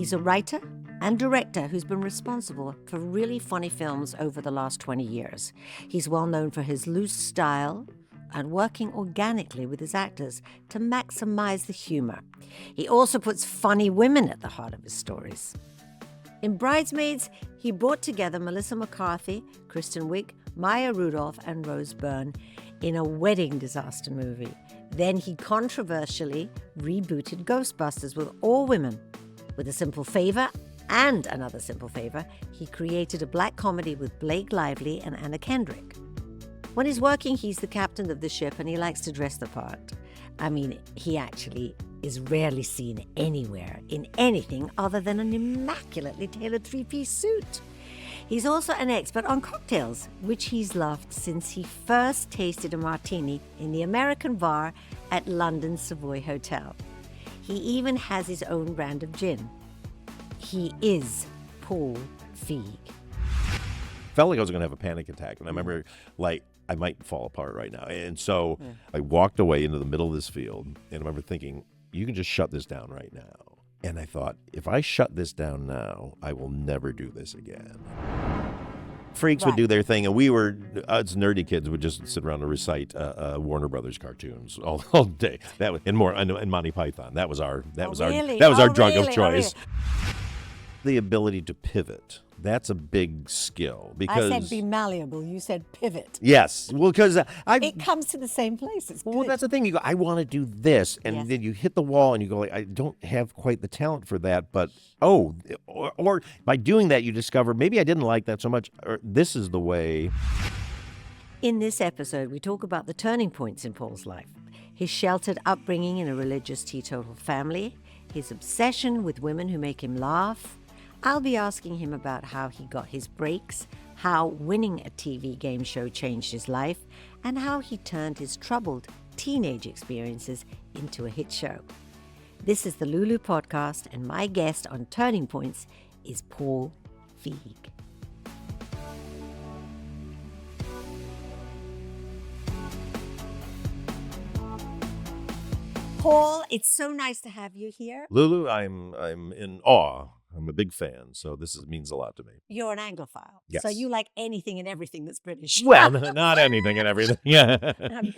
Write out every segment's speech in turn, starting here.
He's a writer and director who's been responsible for really funny films over the last 20 years. He's well known for his loose style and working organically with his actors to maximize the humor. He also puts funny women at the heart of his stories. In Bridesmaids, he brought together Melissa McCarthy, Kristen Wiig, Maya Rudolph, and Rose Byrne in a wedding disaster movie. Then he controversially rebooted Ghostbusters with all women. With A Simple Favour and Another Simple Favour, he created a black comedy with Blake Lively and Anna Kendrick. When he's working, he's the captain of the ship and he likes to dress the part. I mean, he actually is rarely seen anywhere in anything other than an immaculately tailored three-piece suit. He's also an expert on cocktails, which he's loved since he first tasted a martini in the American bar at London's Savoy Hotel. He even has his own brand of gin. He is Paul Feig. Felt like I was going to have a panic attack. And I remember, like, I might fall apart right now. And so I walked away into the middle of this field. And I remember thinking, you can just shut this down right now. And I thought, if I shut this down now, I will never do this again. Freaks would do their thing, and we were, us nerdy kids would just sit around and recite Warner Brothers cartoons all day. That was, and Monty Python. That was our drug of choice. The ability to pivot. That's a big skill because I said be malleable. You said pivot. Yes, well, because it comes to the same place. It's well, that's the thing. You go, I want to do this, and then you hit the wall, and you go, like, I don't have quite the talent for that, but or by doing that, you discover maybe I didn't like that so much. Or this is the way. In this episode, we talk about the turning points in Paul's life: his sheltered upbringing in a religious teetotal family, his obsession with women who make him laugh. I'll be asking him about how he got his breaks, how winning a TV game show changed his life, and how he turned his troubled teenage experiences into a hit show. This is the Lulu Podcast, and my guest on Turning Points is Paul Feig. Paul, it's so nice to have you here. Lulu, I'm in awe. I'm a big fan, so this means a lot to me. You're an Anglophile, yes. So you like anything and everything that's British. Well, not anything and everything. Yeah. I'm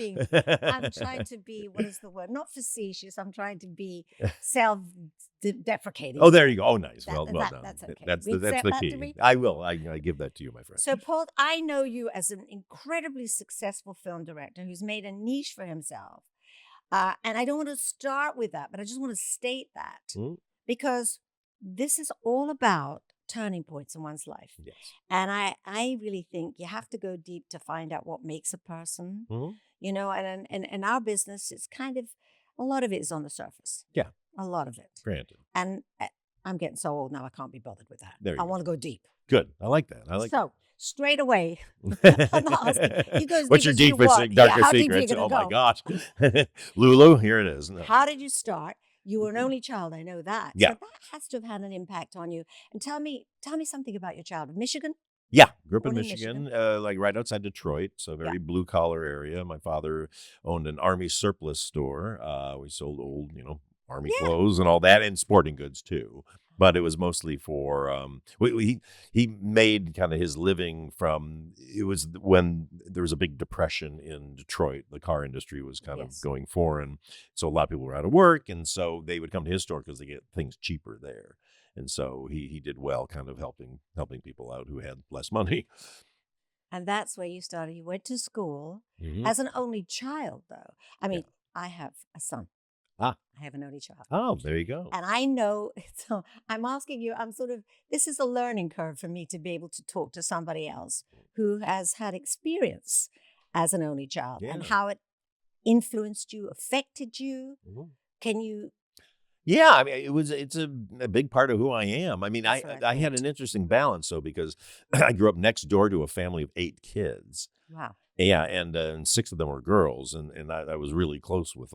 trying to be, what is the word? Not facetious. I'm trying to be self-deprecating. Oh, there you go. Oh, nice. Well done. That's okay. That's the key. I will. I give that to you, my friend. So, Paul, I know you as an incredibly successful film director who's made a niche for himself. And I don't want to start with that, but I just want to state that because this is all about turning points in one's life. Yes. And I really think you have to go deep to find out what makes a person, you know, and in our business, it's kind of, a lot of it is on the surface. Yeah. A lot of it. Granted. And I'm getting so old now, I can't be bothered with that. I want to go deep. Good. I like that. So, straight away, I'm not asking. You go what's your deepest, darkest secrets? Oh, my gosh. Lulu, here it is. No. How did you start? You were an only child, I know that. Yeah. So that has to have had an impact on you. And tell me something about your childhood. Michigan? Yeah, grew up in Michigan, like right outside Detroit, so very blue-collar area. My father owned an Army surplus store. We sold old, Army clothes and all that, and sporting goods, too. But it was mostly for, he made kind of his living from, it was when there was a big depression in Detroit. The car industry was kind of going foreign. So a lot of people were out of work. And so they would come to his store because they get things cheaper there. And so he did well kind of helping people out who had less money. And that's where you started. You went to school as an only child, though. I mean, I have a son. I have an only child. Oh, there you go. And I know, so I'm asking you, this is a learning curve for me to be able to talk to somebody else who has had experience as an only child and how it influenced you, affected you. Can you? Yeah, I mean, it's a big part of who I am. I mean, I had an interesting balance, though, because I grew up next door to a family of 8 kids. Wow. Yeah, and 6 of them were girls, and I was really close with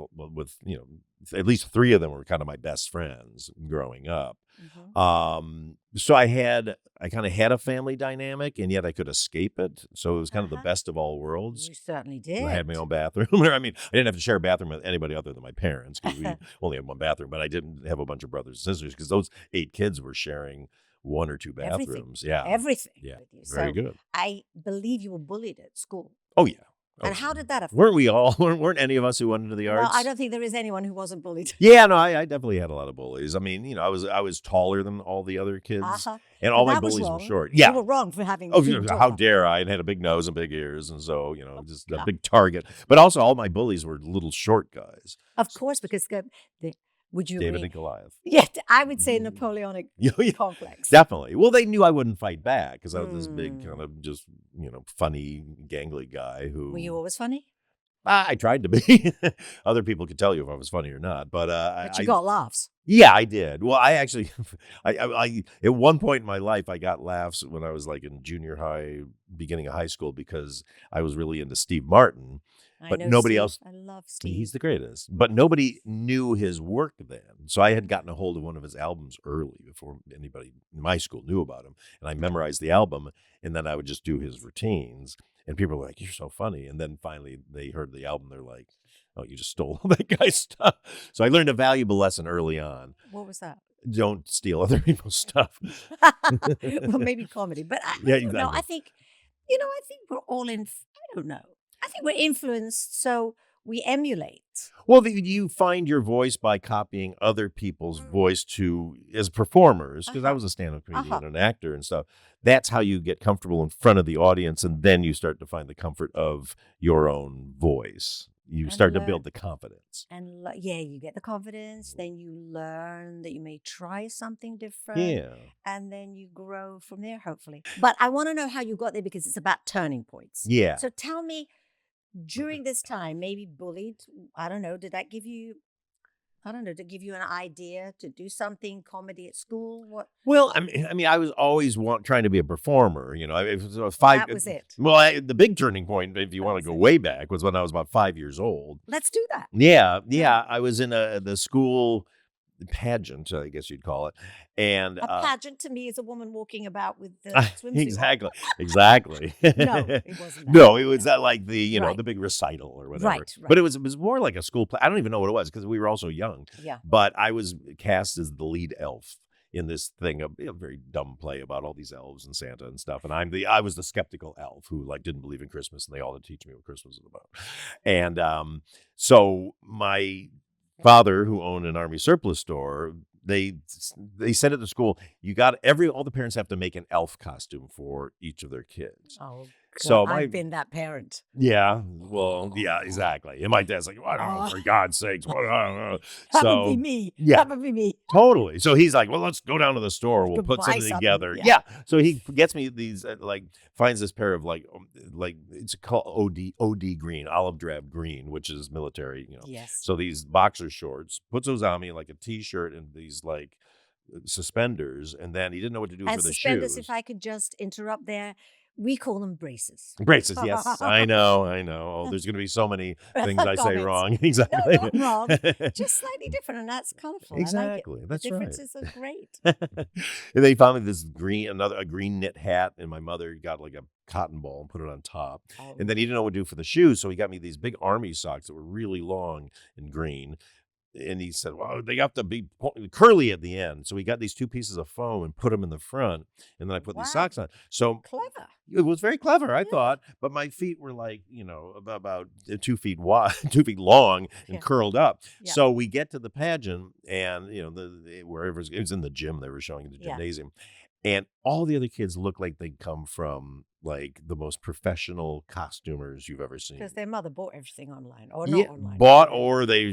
at least 3 of them were kind of my best friends growing up. So I kind of had a family dynamic, and yet I could escape it. So it was kind of the best of all worlds. You certainly did. I had my own bathroom. I mean, I didn't have to share a bathroom with anybody other than my parents because we only had one bathroom. But I didn't have a bunch of brothers and sisters because those 8 kids were sharing 1 or 2 bathrooms. Everything. Yeah. With you. Very good. I believe you were bullied at school. Oh, yeah. And how did that affect? Weren't we all? Weren't any of us who went into the arts? No, I don't think there is anyone who wasn't bullied. Yeah, no, I definitely had a lot of bullies. I mean, I was taller than all the other kids, and all my bullies were short. Yeah, you were wrong for having. Oh, how dare I? And had a big nose and big ears, and so just a big target. But also, all my bullies were little short guys. Of course, because would you David agree? and Goliath? Yeah, I would say Napoleonic complex. Definitely. Well, they knew I wouldn't fight back because I was this big kind of just funny, gangly guy who. Were you always funny? I tried to be. Other people could tell you if I was funny or not, but you got laughs. Yeah, I did. Well, I actually, I at one point in my life, I got laughs when I was like in junior high, beginning of high school, because I was really into Steve Martin. But nobody else. I love Steve. He's the greatest. But nobody knew his work then. So I had gotten a hold of one of his albums early before anybody in my school knew about him. And I memorized the album, and then I would just do his routines. And people were like, "You're so funny." And then finally they heard the album. They're like, "Oh, you just stole all that guy's stuff." So I learned a valuable lesson early on. What was that? Don't steal other people's stuff. Well, maybe comedy. But exactly. I think we're all in, I don't know. I think we're influenced, so we emulate. Well, you find your voice by copying other people's voice as performers, because I was a stand-up comedian and an actor and stuff. That's how you get comfortable in front of the audience, and then you start to find the comfort of your own voice. You start to build the confidence. And you get the confidence, then you learn that you may try something different. Yeah. And then you grow from there, hopefully. But I want to know how you got there, because it's about turning points. Yeah. So tell me, during this time, maybe bullied, I don't know, did that give you, to give you an idea to do something comedy at school? What? Well, I mean, I was always trying to be a performer. It was 5. That was it. Well, the big turning point, if you want to go way back, was when I was about 5 years old. Let's do that. Yeah. I was in the school pageant, I guess you'd call it. And a pageant to me is a woman walking about with the swimsuit. Exactly. No, it wasn't that. No, it was that like the the big recital or whatever. Right. But it was more like a school play. I don't even know what it was because we were all so young. Yeah. But I was cast as the lead elf in this thing, a very dumb play about all these elves and Santa and stuff. And I was the skeptical elf who didn't believe in Christmas, and they all had to teach me what Christmas was about. And so my father, who owned an army surplus store, they said at the school, all the parents have to make an elf costume for each of their kids. Oh, God, so I've been that parent. Yeah, well, yeah, exactly. And my dad's like, well, I don't know, for God's sakes. That would be me. Yeah, that would be me. Totally. So he's like, well, let's go down to the store. We'll put something together. Yeah. So he gets me these, finds this pair of it's called OD green, olive drab green, which is military, Yes. So these boxer shorts, puts those on me like a t-shirt and these suspenders. And then he didn't know what to do for the suspenders, shoes. if I could just interrupt there. We call them braces. Braces, yes. I know. Oh, there's going to be so many things I say wrong. Exactly. No, not wrong. Just slightly different, and that's colorful. Exactly. I like it. That's the differences are great. And they found me this a green knit hat, and my mother got like a cotton ball and put it on top. Oh. And then he didn't know what to do for the shoes, so he got me these big army socks that were really long and green. And he said, well, they have to be curly at the end. So he got these 2 pieces of foam and put them in the front. And then I put these socks on. So clever. It was very clever, I thought. But my feet were about 2 feet wide, 2 feet long and curled up. Yeah. So we get to the pageant and, wherever it was in the gym, they were showing in the gymnasium. And all the other kids look like they come from the most professional costumers you've ever seen. Because their mother bought everything online or not online. Bought or they are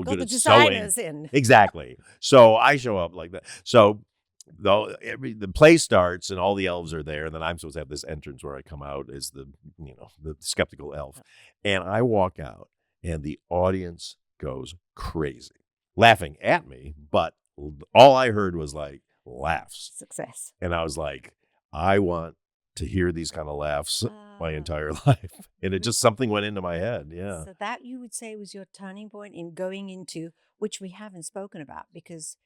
good at sewing. In. Exactly. So I show up like that. So the play starts and all the elves are there, and then I'm supposed to have this entrance where I come out as the skeptical elf. And I walk out and the audience goes crazy, laughing at me, but all I heard was laughs. Success. And I was like, I want to hear these kind of laughs my entire life. And it just something went into my head. Yeah. So that you would say was your turning point in going into, which we haven't spoken about, because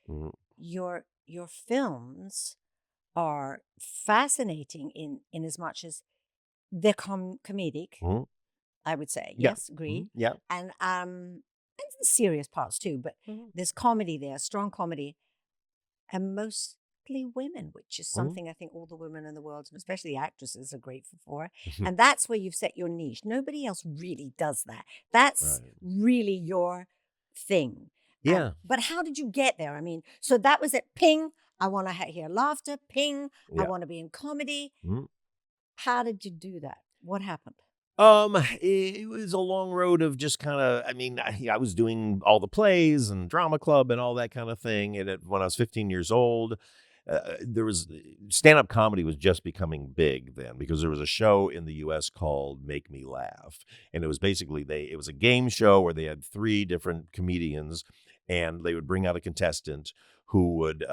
your films are fascinating in as much as they're comedic, Mhm. I would say. Yeah. Yes, agreed. Yeah. And the serious parts too, but there's comedy there, strong comedy, and mostly women, which is something I think all the women in the world, and especially the actresses, are grateful for. And that's where you've set your niche. Nobody else really does that. That's Right. really your thing. Yeah. But how did you get there? I mean, so that was it. Ping, I want to hear laughter. Ping, I Yeah. want to be in comedy. Mhm. How did you do that? What happened? It was a long road of just kind of, I mean, I was doing all the plays and drama club and all that kind of thing. And when I was 15 years old, there was stand-up comedy was just becoming big then because there was a show in the U.S. called Make Me Laugh. And it was basically, it was a game show where they had 3 different comedians and they would bring out a contestant who would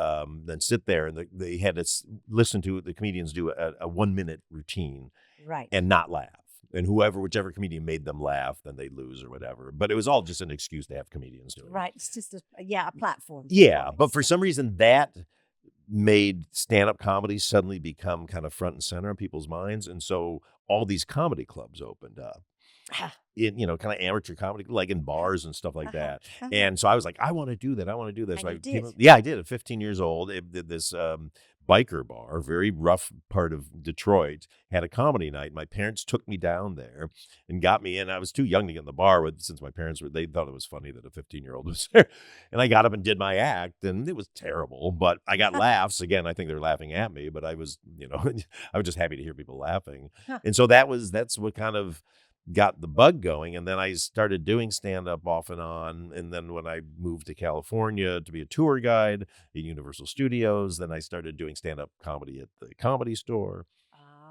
then sit there and they had to listen to the comedians do a 1-minute routine Right. and not laugh. And whichever comedian made them laugh, then they'd lose or whatever. But it was all just an excuse to have comedians do it. Right. It's just a platform. Yeah. But for some reason, that made stand-up comedy suddenly become kind of front and center in people's minds. And so all these comedy clubs opened up. In, kind of amateur comedy, like in bars and stuff like that. And so I was like, I want to do that. I want to do that. So I did at 15 years old. This biker bar, very rough part of Detroit, had a comedy night. My parents took me down there and got me in. I was too young to get in the bar since my parents they thought it was funny that a 15-year-old was there. And I got up and did my act, and it was terrible, but I got laughs. Again, I think they're laughing at me, but I was, I was just happy to hear people laughing. And so that's what kind of got the bug going. And then I started doing stand-up off and on. And then when I moved to California to be a tour guide at Universal Studios, then I started doing stand-up comedy at the Comedy Store.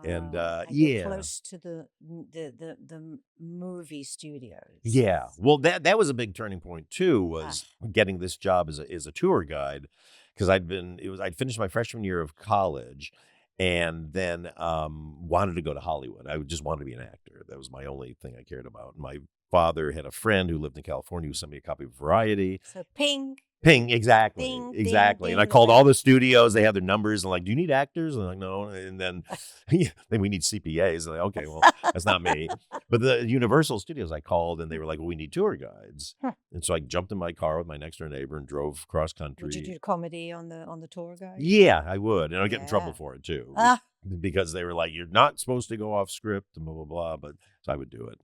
And get close to the movie studios. Yeah. Well, that was a big turning point too, was getting this job as a tour guide, because I'd finished my freshman year of college. And then wanted to go to Hollywood. I just wanted to be an actor. That was my only thing I cared about. My father had a friend who lived in California who sent me a copy of Variety. So ping, exactly. Ding, exactly. ding, and I called all the studios. They had their numbers. And like, do you need actors? And I'm like, no. And then, then we need CPAs. And like, okay, well, that's not me. But the Universal Studios I called and they were like, well, we need tour guides. And so I jumped in my car with my next door neighbor and drove cross country. Would you do comedy on the tour guide? Yeah, I would. And I'd get in trouble for it too. Because they were like, you're not supposed to go off script and blah, blah, blah. But so I would do it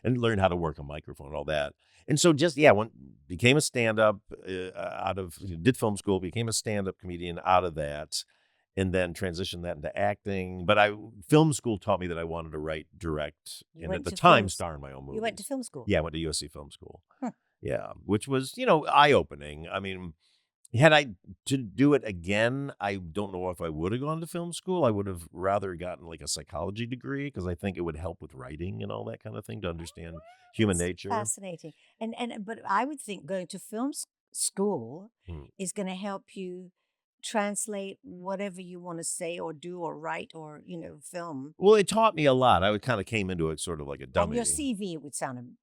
and learn how to work a microphone and all that. And so became a stand-up did film school, became a stand-up comedian out of that, and then transitioned that into acting. But film school taught me that I wanted to write, direct, and at the time star in my own movies. You went to film school? Yeah, I went to USC Film School. Yeah, which was, eye-opening. I mean, had I to do it again, I don't know if I would have gone to film school. I would have rather gotten like a psychology degree because I think it would help with writing and all that kind of thing to understand human nature. Fascinating. But I would think going to film school is going to help you translate whatever you want to say or do or write or, film. Well, it taught me a lot. I kind of came into it sort of like a dummy. And your CV would sound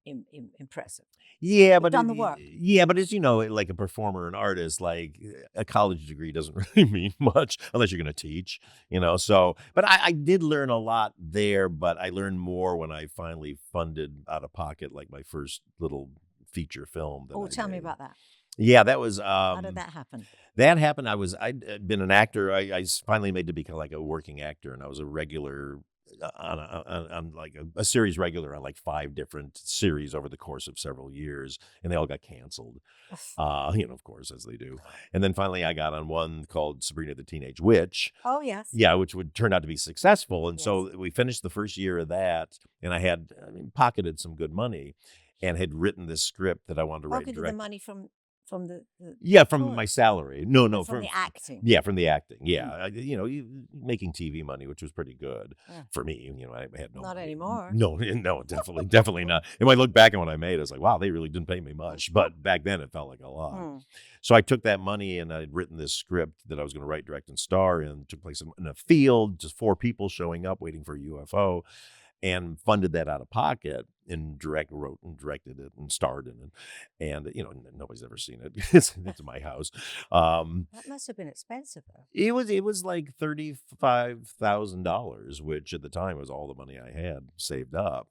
impressive. Yeah, but done the work. Yeah, but as like a performer, an artist, like a college degree doesn't really mean much unless you're going to teach, So, but I did learn a lot there, but I learned more when I finally funded out of pocket, like my first little feature film. Tell me about that. Yeah, that was. How did that happen? That happened. I'd been an actor. I finally made to become like a working actor, and I was a regular on like a series regular on like 5 different series over the course of several years, and they all got canceled. Of course, as they do. And then finally I got on one called Sabrina the Teenage Witch. Oh, yes. Yeah, which would turn out to be successful. And so we finished the first year of that, and I had pocketed some good money and had written this script that I wanted to write. Pocketed the money from the my salary. No, from the acting. Yeah, from the acting. Yeah, making TV money, which was pretty good for me. I had no. Not money. anymore. No, definitely not. And when I look back at what I made, I was like, wow, they really didn't pay me much. But back then, it felt like a lot. So I took that money and I'd written this script that I was going to write, direct, and star in. It took place in a field, just 4 people showing up, waiting for a UFO. and funded that out of pocket and wrote and directed it and starred in it. And, nobody's ever seen it. It's my house. That must have been expensive, though. It was like $35,000, which at the time was all the money I had saved up.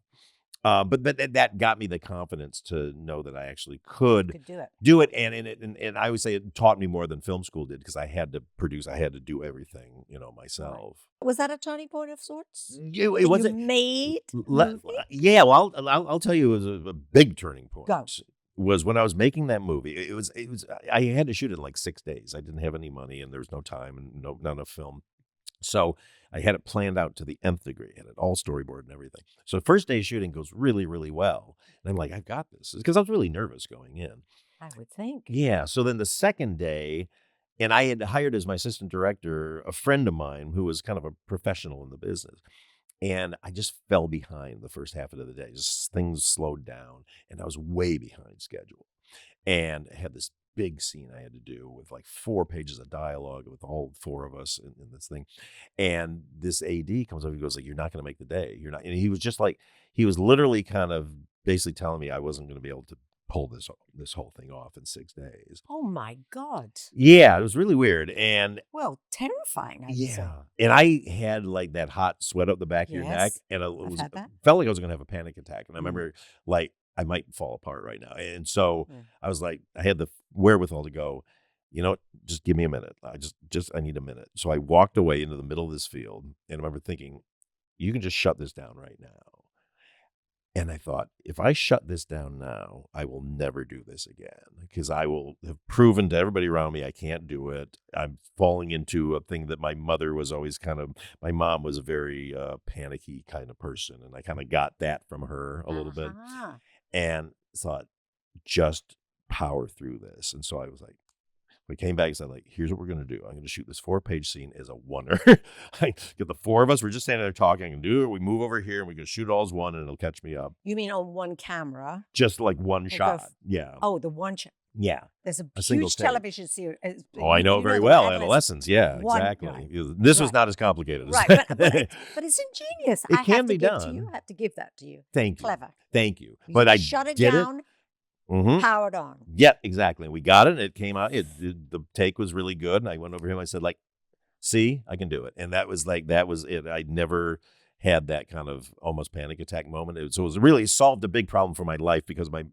But that got me the confidence to know that I actually could do it. And I would say it taught me more than film school did, because I had to do everything, myself. Right. Was that a turning point of sorts? It was made. Yeah, well, I'll tell you, it was a big turning point. Go. Was when I was making that movie. It was I had to shoot it in like 6 days. I didn't have any money, and there was no time and not enough film. So I had it planned out to the nth degree, had it all storyboard and everything. So the first day shooting goes really, really well. And I'm like, I've got this, because I was really nervous going in. I would think. Yeah. So then the second day, and I had hired as my assistant director a friend of mine who was kind of a professional in the business. And I just fell behind the first half of the day. Just things slowed down, and I was way behind schedule. And I had this big scene I had to do with like 4 pages of dialogue with all 4 of us in this thing. And this AD comes up and goes like, "You're not going to make the day. You're not." And he was just like, he was literally kind of basically telling me I wasn't going to be able to pull this whole thing off in 6 days. Oh my God. Yeah, it was really weird. And well, terrifying, I would say. And I had like that hot sweat up the back of your neck, and felt like I was going to have a panic attack. And I remember like, I might fall apart right now. And so I was like, I had the wherewithal to go, just give me a minute. I need a minute. So I walked away into the middle of this field, and I remember thinking, you can just shut this down right now. And I thought, if I shut this down now, I will never do this again, because I will have proven to everybody around me I can't do it. I'm falling into a thing that my mother was always my mom was a very panicky kind of person. And I kind of got that from her a little bit. And thought, just power through this. And so I was like, we came back and said, like, here's what we're going to do. I'm going to shoot this 4-page scene as a oneer. I get the 4 of us. We're just standing there talking. I can do it. We move over here and we can shoot it all as one, and it'll catch me up. You mean on one camera? Just like one shot. Yeah. Oh, the one shot. Yeah. There's a huge television series. Oh, I know very well. Adolescence. Yeah, exactly. Right. This was not as complipoted. Right. But it's ingenious. It can be done. I have to give that to you. Thank you. Clever. Thank you. But I shut it down. Powered on. Yeah, exactly. We got it. It came out. The take was really good. And I went over him. I said, like, see, I can do it. And that was it. I never had that kind of almost panic attack moment. So it was really solved a big problem for my life, because my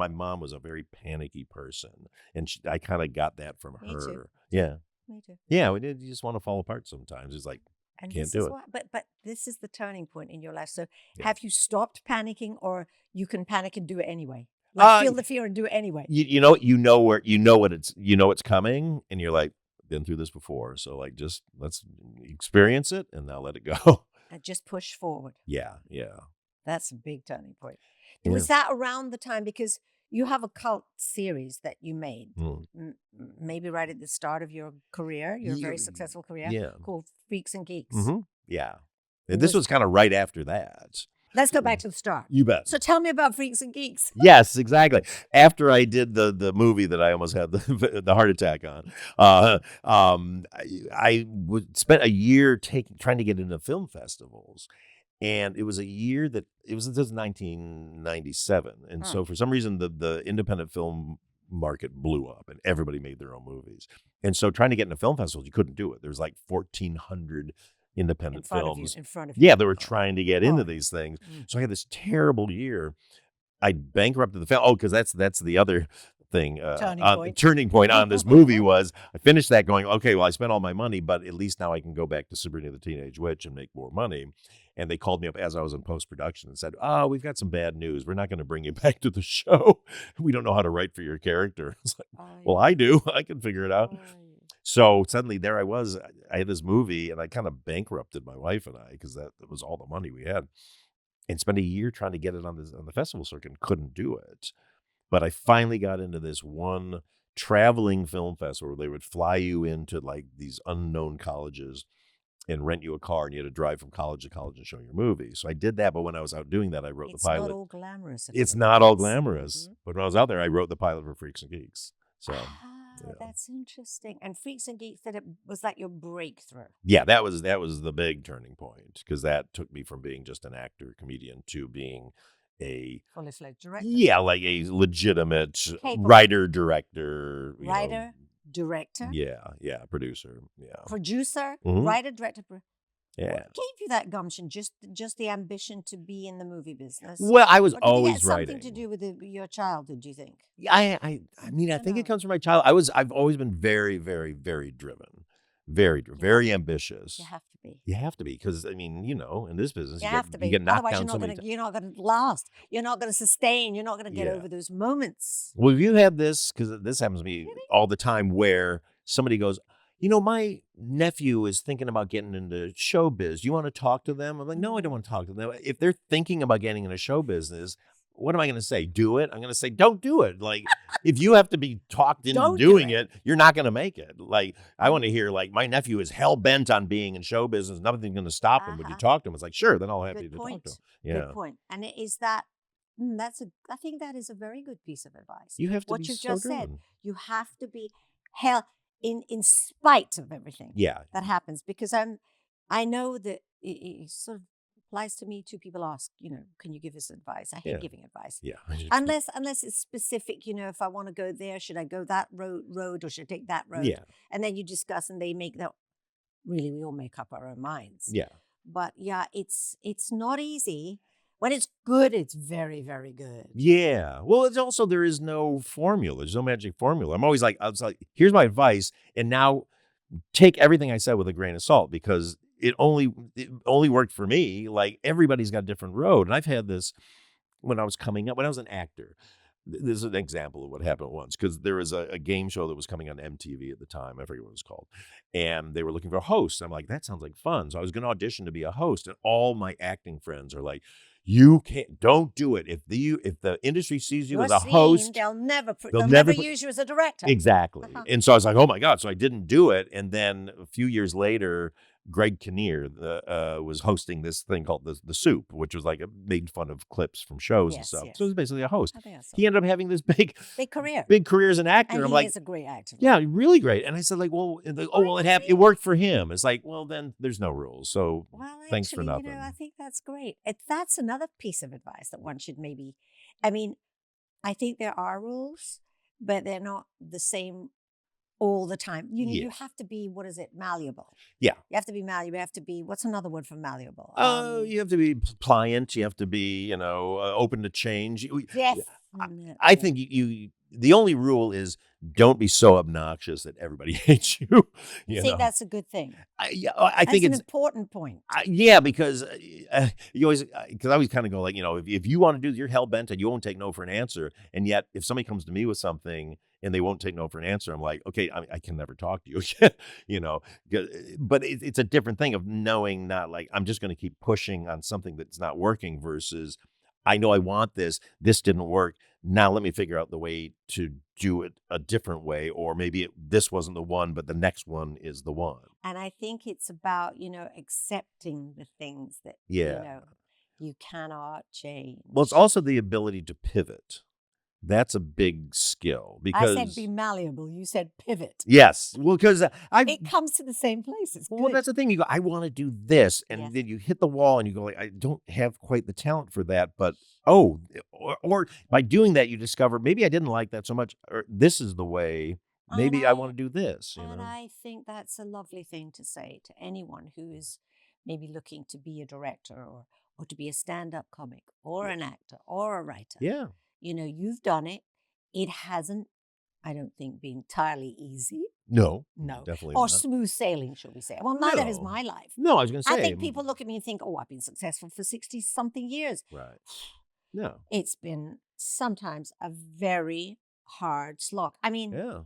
mom was a very panicky person, and I kind of got that from her. Too. Yeah. Me too. Yeah, we did. You just want to fall apart sometimes. It's like, can't do it. But this is the turning point in your life. So have you stopped panicking, or you can panic and do it anyway? Like feel the fear and do it anyway. You know it's coming, and you're like, been through this before, so like, just let's experience it and now let it go. And just push forward. Yeah. That's a big turning point. Yeah. Was that around the time, because you have a cult series that you made, maybe right at the start of your career, your very successful career, called Freaks and Geeks. Yeah. And this was kind of right after that. Let's go back to the start. You bet. So tell me about Freaks and Geeks. Yes, exactly. After I did the movie that I almost had the heart attack on, I spent a year trying to get into film festivals. And it was a year that this was 1997. And so for some reason, the independent film market blew up and everybody made their own movies. And so trying to get into film festivals, you couldn't do it. There was like 1,400 independent films in front of you. Yeah, they were trying to get into these things. So I had this terrible year. I bankrupted the film. Because that's the other thing. Turning point on this movie was I finished that going, okay, well, I spent all my money, but at least now I can go back to Sabrina the Teenage Witch and make more money. And they called me up as I was in post-production and said, we've got some bad news. We're not going to bring you back to the show. We don't know how to write for your character. It's like, well, I do. I can figure it out. So suddenly there I was. I had this movie, and I kind of bankrupted my wife and I, because that was all the money we had, and spent a year trying to get it on the festival circuit and couldn't do it. But I finally got into this one traveling film festival where they would fly you into like these unknown colleges and rent you a car, and you had to drive from college to college and show your movie. So I did that, but when I was out doing that, I wrote the pilot. It's not all glamorous. It's not all glamorous. But when I was out there, I wrote the pilot for Freaks and Geeks. So Yeah. That's interesting. And Freaks and Geeks, was that your breakthrough? Yeah, that was the big turning point, because that took me from being just an actor, comedian, to being a Fully fledged director. yeah, like a legitimate Capable. writer, director, Writer, director, yeah, producer, yeah, producer, Mhm. writer, director. yeah. What gave you that gumption? Just the ambition to be in the movie business? Well, I was Or did it always have something writing. to do with your childhood, do you think? Yeah, I mean, I think it comes from my child. I've always been very, very, very driven, very ambitious. You have to be. You have to be, because I mean, in this business, You have to be. you get knocked Otherwise, down so many times. you're not gonna last. You're not gonna sustain. You're not gonna get Yeah. over those moments. Well, you have this, because this happens to me all the time, where somebody goes, my nephew is thinking about getting into showbiz. You want to talk to them? I'm like, no, I don't want to talk to them. If they're thinking about getting into show business, what am I going to say? Do it? I'm going to say, don't do it. Like, if you have to be talked into doing it, you're not going to make it. Like, I want to hear, like, my nephew is hell bent on being in show business. Nothing's going to stop him. Would you talk to him? It's like, sure, then I'll have you to talk to him. Yeah. Good point. And it is that. I think that is a very good piece of advice. You have to what be you so just driven. said. You have to be hell in spite of everything. Yeah. That happens, because I know that it sort of applies to me too. People ask, can you give us advice? I hate giving advice. Yeah. Unless it's specific, if I want to go there, should I go that road or should I take that road? Yeah. And then you discuss, and they make that. Really, we all make up our own minds. Yeah. But yeah, it's not easy. When it's good, it's very, very good. Yeah. Well, it's also, there is no formula. There's no magic formula. I was like, here's my advice. And now take everything I said with a grain of salt, because it only worked for me. Like, everybody's got a different road. And I've had this when I was coming up, when I was an actor. This is an example of what happened once, because there was a game show that was coming on MTV at the time. I forget what it was called. And they were looking for a host. I'm like, that sounds like fun. So I was going to audition to be a host. And all my acting friends are like, don't do it. If the industry sees you as a host, they'll never use you as a director. Exactly. And so I was like, oh my God. So I didn't do it. And then a few years later, Greg Kinnear was hosting this thing called the Soup, which was like made fun of clips from shows and stuff. So he was basically a host. He ended up having this big career as an actor. And I'm like, he's a great actor. Yeah, really great. And I said, like, well, it worked for him. It's like, well, then there's no rules. So thanks for nothing. I think that's great. That's another piece of advice that one should maybe. I mean, I think there are rules, but they're not the same all the time. You have to be, malleable. Yeah. You have to be malleable. You have to be, what's another word for malleable? You have to be pliant. You have to be, open to change. Yes. I think the only rule is, don't be so obnoxious that everybody hates you. I think that's a good thing. I think it's an important point. Because you always, because I always kind of go like, if you want to do, you're hell bent and you won't take no for an answer. And yet, if somebody comes to me with something and they won't take no for an answer, I'm like, okay, I can never talk to you again, But it's a different thing of knowing, not like, I'm just going to keep pushing on something that's not working, versus, I know I want this. This didn't work. Now let me figure out the way to do it a different way, or maybe this wasn't the one, but the next one is the one. And I think it's about, accepting the things that, you cannot change. Well, it's also the ability to pivot. That's a big skill, because I said be malleable. You said pivot. Yes. Well, because it comes to the same place. It's good. Well, that's the thing. You go, I want to do this. And then you hit the wall and you go, like, I don't have quite the talent for that. But, or by doing that, you discover, maybe I didn't like that so much. Or this is the way. Maybe I want to do this. And I think that's a lovely thing to say to anyone who is maybe looking to be a director or to be a stand-up comic or an actor or a writer. Yeah. You've done it. It hasn't, I don't think, been entirely easy. No, definitely or not. Smooth sailing, shall we say. Well, neither is my life. No, I was going to say. I think people look at me and think, I've been successful for 60-something years. Right. No. It's been sometimes a very hard slog. I mean,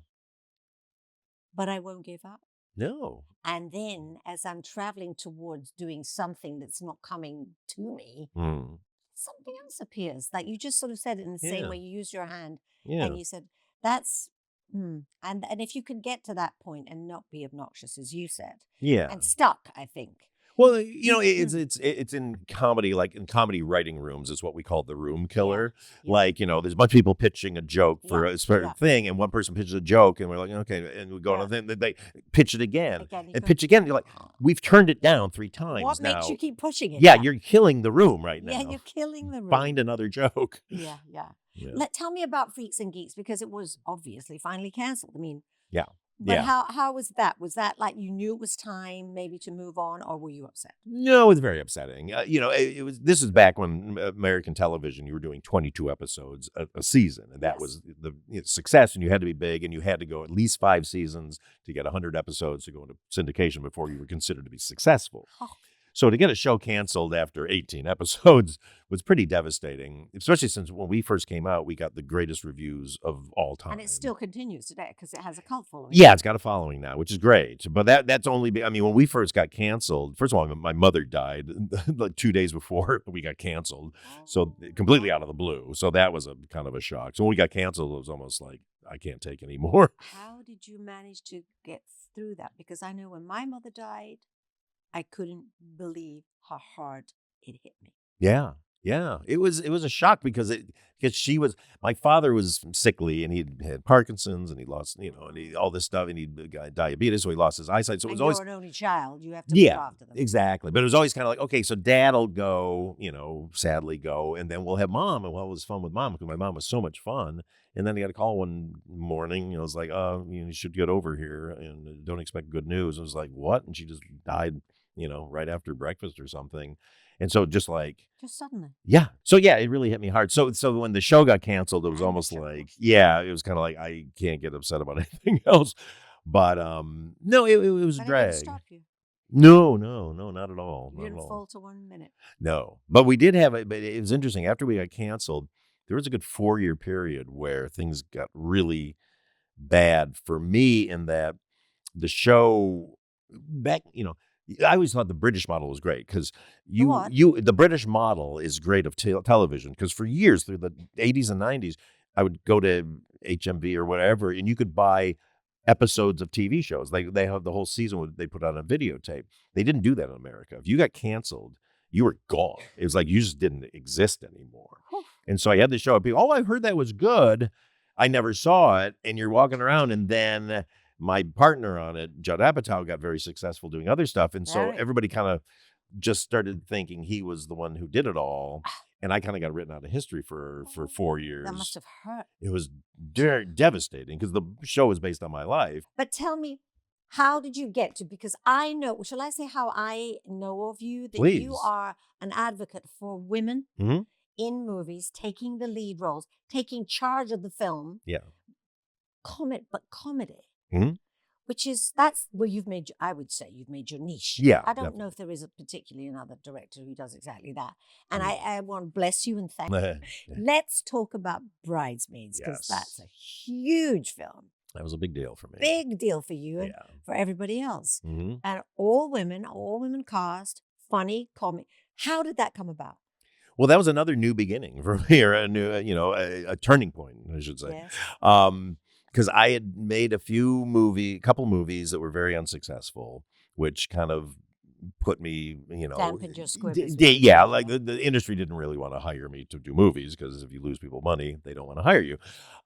but I won't give up. No. And then as I'm traveling towards doing something that's not coming to me, something else appears. Like you just sort of said it in the same way you used your hand. And you said, that's, and if you could get to that point and not be obnoxious, as you said. Yeah. And stuck, I think. Well, it's in comedy, like in comedy writing rooms is what we call the room killer. Yeah. Like, there's a bunch of people pitching a joke for a certain Yeah. thing, and one person pitches a joke, and we're like, okay, and we go on, and then they pitch it again, and pitch again. You're like, we've turned it down 3 times What now. makes you keep pushing it? Yeah, you're killing the room right now. Yeah, you're killing the room. Find another joke. Yeah. Yeah. Tell me about Freaks and Geeks, because it was obviously finally canceled. I mean, Yeah. but Yeah. how was that? Was that like you knew it was time maybe to move on, or were you upset? No, it was very upsetting. It was. This is back when American television, you were doing 22 episodes a season, and that was the success. And you had to be big, and you had to go at least 5 seasons to get 100 episodes to go into syndication before you were considered to be successful. Oh. So to get a show canceled after 18 episodes was pretty devastating, especially since when we first came out, we got the greatest reviews of all time. And it still continues today because it has a cult following. Yeah, it's got a following now, which is great. But that's only, when we first got canceled, first of all, my mother died like 2 days before we got canceled. So completely out of the blue. So that was a kind of a shock. So when we got canceled, it was almost like, I can't take any more. How did you manage to get through that? Because I know when my mother died, I couldn't believe how hard it hit me. Yeah. It was a shock because my father was sickly, and he had Parkinson's, and he lost, and all this stuff, and he got diabetes, so he lost his eyesight. So it was always you're an only child. You have to look after them. Exactly. But it was always kind of like, okay, so Dad'll go, sadly go, and then we'll have Mom, and it was fun with Mom because my mom was so much fun. And then he got a call one morning, it was like, you should get over here and don't expect good news. I was like, what? And she just died, right after breakfast or something. And so just suddenly. Yeah. So yeah, it really hit me hard. So when the show got canceled, it was almost like, it was kind of like, I can't get upset about anything else. But no, it was a drag. It didn't stop you. No, not at all. You didn't falter 1 minute. No. But we did have it, but it was interesting. After we got canceled, there was a good 4-year period where things got really bad for me in that the show back, I always thought the British model was great because the British model is great of television, because for years through the 80s and 90s, I would go to HMV or whatever, and you could buy episodes of TV shows. They have the whole season they put on a videotape. They didn't do that in America. If you got canceled, you were gone. It was like you just didn't exist anymore. And so I had the show. People, I heard that was good. I never saw it. And you're walking around, and then my partner on it, Judd Apatow, got very successful doing other stuff. And so everybody kind of just started thinking he was the one who did it all. And I kind of got written out of history for 4 years. That must have hurt. It was devastating because the show was based on my life. But tell me, how did you get to, because I know, shall I say how I know of you? That Please. You are an advocate for women in movies, taking the lead roles, taking charge of the film. Yeah. Comedy. Mm-hmm. That's where I would say you've made your niche. Yeah. I don't know if there is particularly another director who does exactly that. And I want to bless you and thank you. Let's talk about Bridesmaids, because that's a huge film. That was a big deal for me. Big deal for you and for everybody else. Mm-hmm. And all women cast, funny, comic. How did that come about? Well, that was another new beginning for me, or a new, a turning point, I should say. Yes. Because I had made a couple movies that were very unsuccessful, which kind of put me, dampened your squib. Like the industry didn't really want to hire me to do movies, because if you lose people money, they don't want to hire you.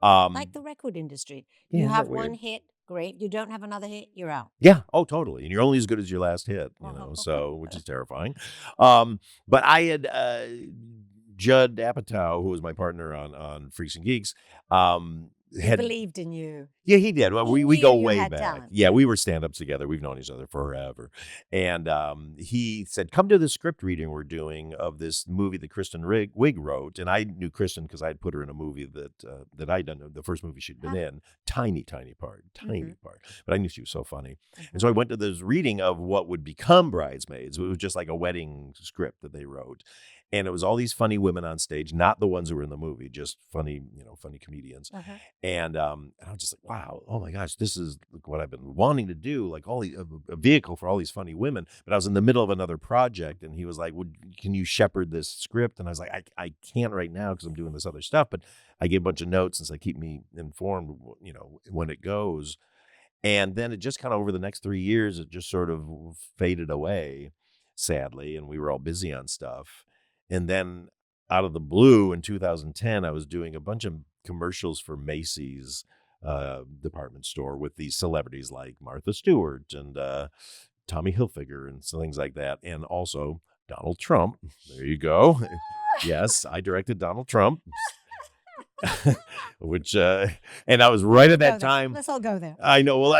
Like the record industry. You have one hit, great. You don't have another hit, you're out. Yeah. Oh, totally. And you're only as good as your last hit, so, which is terrifying. But I had Judd Apatow, who was my partner on Freaks and Geeks, he believed in you. Yeah, he did. Well, we go way back. Talent. Yeah, we were stand-ups together. We've known each other forever. And he said, come to the script reading we're doing of this movie that Kristen Wiig wrote. And I knew Kristen because I had put her in a movie that I'd done, the first movie she'd been in. Tiny part. But I knew she was so funny. And so I went to this reading of what would become Bridesmaids. It was just like a wedding script that they wrote. And it was all these funny women on stage, not the ones who were in the movie, just funny, funny comedians. And I was just like, wow, oh my gosh, this is what I've been wanting to do, like a vehicle for all these funny women. But I was in the middle of another project, and he was like, can you shepherd this script? And I was like, I can't right now because I'm doing this other stuff. But I gave a bunch of notes and said, keep me informed, when it goes. And then it just kind of over the next 3 years, it just sort of faded away. sadly, and we were all busy on stuff. And then out of the blue in 2010, I was doing a bunch of commercials for Macy's department store with these celebrities like Martha Stewart and Tommy Hilfiger and some things like that. And also Donald Trump. There you go. Yes, I directed Donald Trump. Which and I was right at that time. Let's all go there. I know. Well,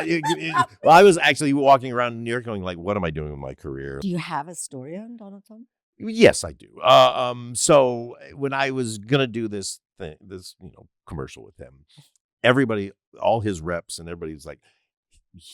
I was actually walking around New York going like, what am I doing with my career? Do you have a story on Donald Trump? Yes, I do. So when I was gonna do this thing, this commercial with him, everybody, all his reps and everybody's like,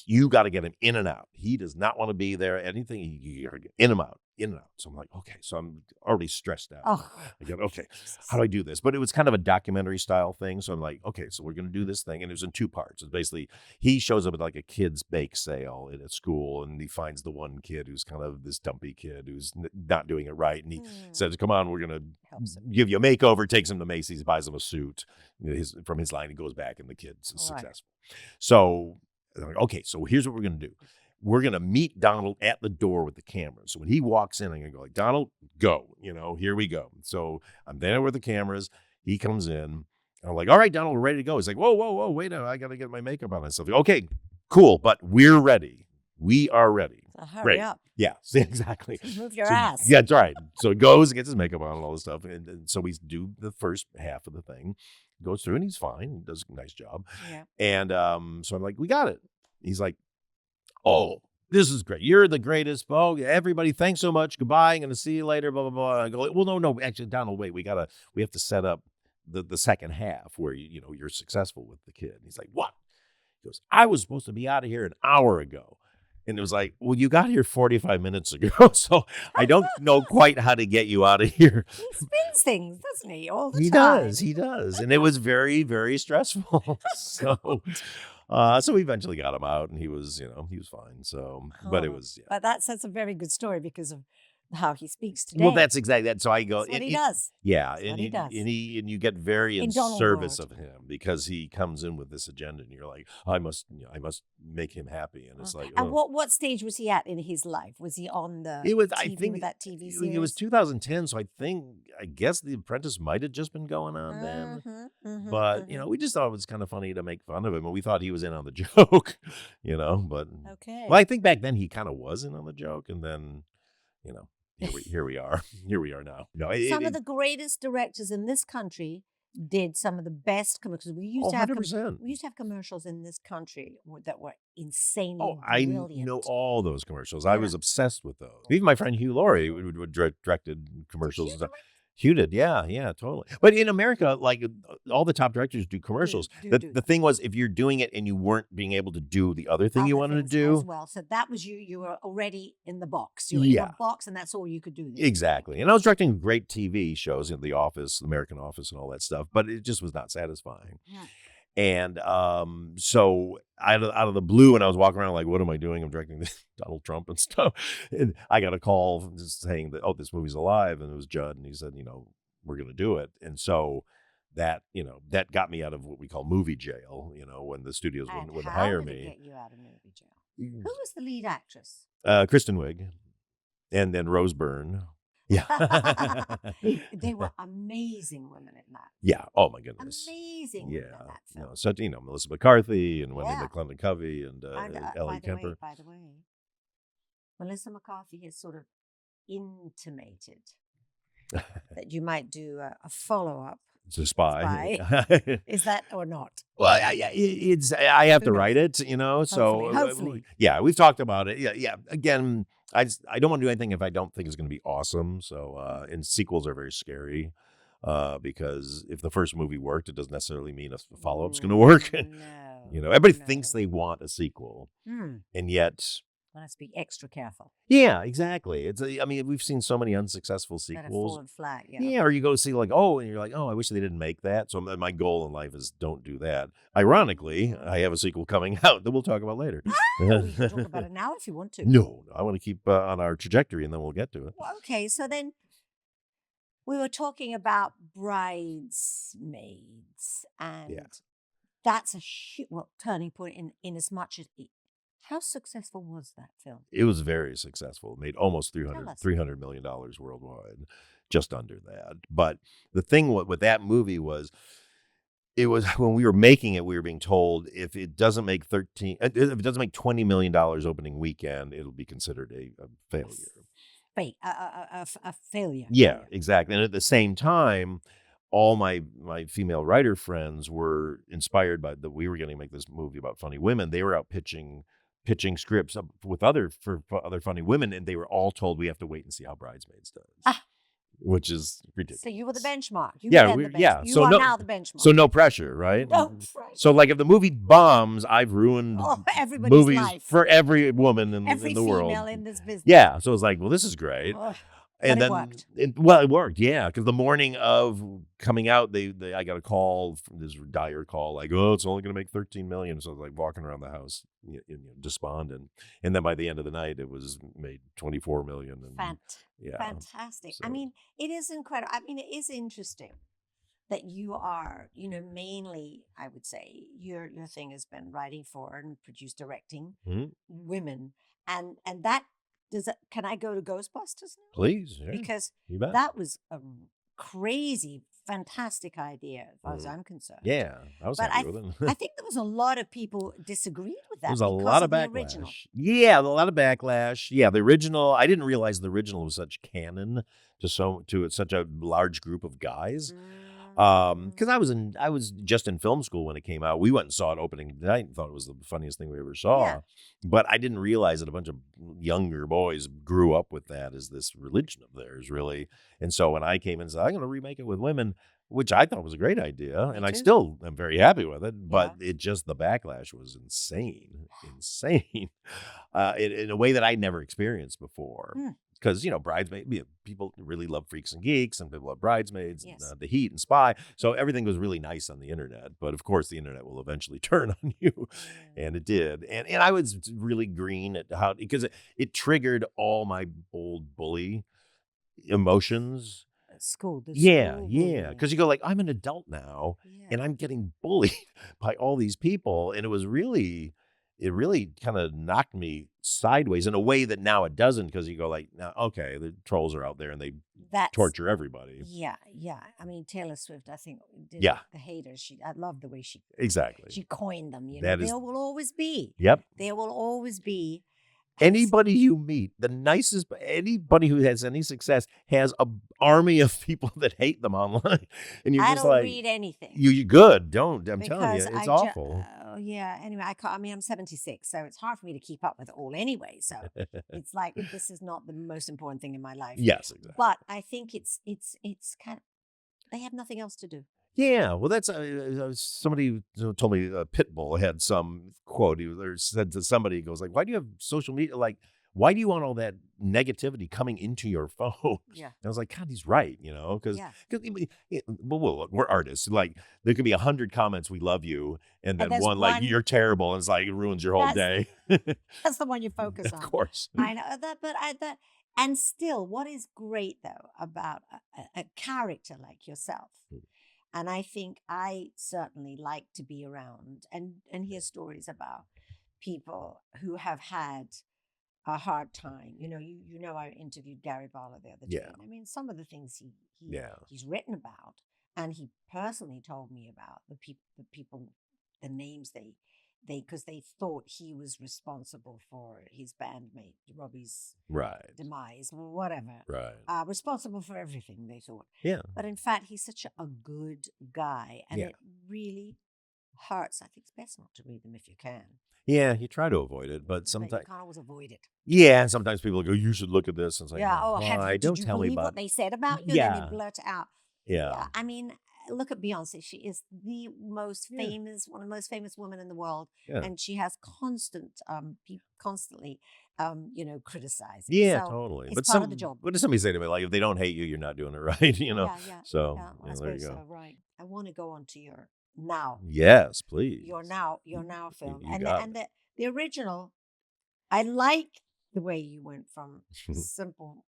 you got to get him in and out. He does not want to be there. Anything, you got to get in him out, in and out. So I'm like, okay. So I'm already stressed out. Oh, I go, okay, how do I do this? But it was kind of a documentary style thing. So I'm like, okay, so we're going to do this thing. And it was in two parts. It's basically, he shows up at like a kid's bake sale at a school, and he finds the one kid who's kind of this dumpy kid who's not doing it right. And he says, come on, we're going to give you a makeover, takes him to Macy's, buys him a suit from his line. He goes back and the kid's successful. So okay, so here's what we're going to do. We're going to meet Donald at the door with the camera. So when he walks in, I'm going to go like, Donald, go. Here we go. So I'm there with the cameras. He comes in. And I'm like, all right, Donald, we're ready to go. He's like, whoa, wait a minute. I got to get my makeup on and stuff. Okay, cool, but we're ready. We are ready. So hurry up. Yeah, exactly. Move your ass. Yeah, that's right. So he goes and gets his makeup on and all this stuff. And so we do the first half of the thing. Goes through and he's fine. He does a nice job. Yeah. And so I'm like, we got it. He's like, oh, this is great. You're the greatest. Oh, everybody, thanks so much. Goodbye. I'm going to see you later. Blah, blah, blah. I go, well, no. Actually, Donald, wait. We have to set up the second half where you're successful with the kid. And he's like, what? He goes, I was supposed to be out of here an hour ago. And it was like, well, you got here 45 minutes ago, so I don't know quite how to get you out of here. He spins things, doesn't he, all the time? He does. And it was very, very stressful. So we eventually got him out, and he was fine. So, but it was, yeah. But that's a very good story because of how he speaks today. Well, that's exactly that. So I go, that's what he does. Yeah, that's what he does. And you get very in service of him because he comes in with this agenda, and you're like, I must make him happy, and it's like. And what stage was he at in his life? Was he on the? It was. TV I think with that TV series? It was 2010, so I guess The Apprentice might have just been going on then. But we just thought it was kind of funny to make fun of him, and we thought he was in on the joke, But okay. Well, I think back then he kind of was in on the joke, and then, Here we are. Here we are now. No, some of the greatest directors in this country did some of the best commercials. We used to have 100%. We used to have commercials in this country that were insanely I brilliant. know all those commercials. I was obsessed with those. Even my friend Hugh Laurie would directed commercials. Hugh did, yeah, totally. But in America, like all the top directors do commercials. The thing was, if you're doing it and you weren't being able to do the other thing you wanted to do as well, so that was you. You were already in the box. You were in the box, and that's all you could do. Exactly. And I was directing great TV shows, The Office, American Office, and all that stuff. But it just was not satisfying. Yeah. And so out of the blue, and I was walking around like, what am I doing? I'm directing Donald Trump and stuff. And I got a call just saying that, this movie's alive. And it was Judd. And he said, we're going to do it. And so that, that got me out of what we call movie jail, when the studios wouldn't hire me. How did it get you out of movie jail? Who was the lead actress? Kristen Wiig. And then Rose Byrne. Yeah. They were amazing women in that. Yeah. Oh my goodness. Amazing women in that film. So Melissa McCarthy and Wendy McClendon Covey and Ellie Kemper. By the way, Melissa McCarthy has sort of intimated that you might do a follow-up. It's a spy. Is that or not? Well, I have to write it, so hopefully. Yeah, we've talked about it. Yeah. Again, I don't want to do anything if I don't think it's going to be awesome. So, and sequels are very scary because if the first movie worked, it doesn't necessarily mean a follow-up's going to work. No, everybody thinks they want a sequel, and yet. One has to be extra careful. Yeah, exactly. We've seen so many unsuccessful sequels. That have fallen flat, Yeah, or you go see and you're like, I wish they didn't make that. So my goal in life is don't do that. Ironically, I have a sequel coming out that we'll talk about later. You can talk about it now if you want to. No, I want to keep on our trajectory and then we'll get to it. Well, okay, so then we were talking about Bridesmaids, and that's a turning point in as much as it How successful was that film? It was very successful. It made almost Tell us. $300 million worldwide, just under that. But the thing with that movie was, it was when we were making it, we were being told if it doesn't make $20 million opening weekend, it'll be considered a failure. A failure. Yeah, exactly. And at the same time, all my female writer friends were inspired by we were going to make this movie about funny women. They were out pitching scripts with other funny women, and they were all told we have to wait and see how Bridesmaids does. Which is ridiculous. So you were the benchmark. You yeah, You are now the benchmark. So no pressure, right? No pressure. So like if the movie bombs, I've ruined everybody's movies life. for every woman in the world. Every female in this business. Yeah. So it's like, well, this is great. And then it worked. It worked, yeah. Because the morning of coming out, I got a call, this dire call, like, oh, it's only going to make $13 million. So I was like walking around the house, despondent. And then by the end of the night, it was made $24 million. And, Fantastic. So. I mean, it is incredible. I mean, it is interesting that you are, mainly, I would say, your thing has been writing for and directing women, and that. Can I go to Ghostbusters now? Please, yeah. Because you bet. that was a crazy, fantastic idea, as far as I'm concerned. Yeah, I was happy with it. I think there was a lot of people disagreed with that. There was a lot of backlash. Original. Yeah, a lot of backlash. Yeah, the original. I didn't realize the original was such canon to such a large group of guys. Because I was just in film school when it came out. We went and saw it opening night and thought it was the funniest thing we ever saw. Yeah. But I didn't realize that a bunch of younger boys grew up with that as this religion of theirs, really. And so when I came in and said, I'm going to remake it with women, which I thought was a great idea, and I still am very happy with it. But the backlash was insane, in a way that I never experienced before. Because, Bridesmaids, people really love Freaks and Geeks, and people love Bridesmaids, and, The Heat and Spy. So everything was really nice on the internet. But of course, the internet will eventually turn on you. And it did. And I was really green at how, because it triggered all my old bully emotions. School. Because you go like, I'm an adult now, and I'm getting bullied by all these people. And it really kind of knocked me sideways in a way that now it doesn't, because you go like, now, okay, the trolls are out there and they torture everybody. Yeah. I mean, Taylor Swift, I think, did the haters. I love the way she coined them. There will always be. Yep. There will always be. Anybody you meet, anybody who has any success has an army of people that hate them online, and you're just like, I don't read anything. You good? Don't. I'm telling you, it's awful. Anyway, I'm 76, so it's hard for me to keep up with it all anyway. So it's like, this is not the most important thing in my life. Yes, exactly. But I think it's kind of, they have nothing else to do. Yeah, well, that's somebody told me Pitbull had some quote. He said to somebody, he goes like, "Why do you have social media? Like, why do you want all that negativity coming into your phone?" Yeah, and I was like, God, he's right, because we're artists. Like, there could be 100 comments, "We love you," and then one like, "You're terrible," and it's like it ruins your whole day. That's the one you focus on. Of course, I know that, but and still, what is great though about a character like yourself. And I think I certainly like to be around and hear stories about people who have had a hard time. I interviewed Gary Barlow the other day. Yeah. And I mean, some of the things he's written about, and he personally told me about the people, the names because they thought he was responsible for his bandmate Robbie's demise, whatever. Right. Responsible for everything, they thought. Yeah. But in fact, he's such a good guy, and it really hurts. I think it's best not to read them if you can. Yeah, you try to avoid it, but sometimes you can't always avoid it. Yeah, and sometimes people go, "You should look at this," and it's like, don't tell me about what they said about you. Yeah. Then you blurt it out. Yeah. I mean, look at Beyonce. She is the most famous, one of the most famous women in the world, and she has constantly, criticizing. Yeah, so totally. It's part of the job. What does somebody say to me? Like, if they don't hate you, you're not doing it right. Yeah. So I there you suppose go. so, right. I want to go on to your now. Yes, please. Your now film, You and got the original. I like the way you went from simple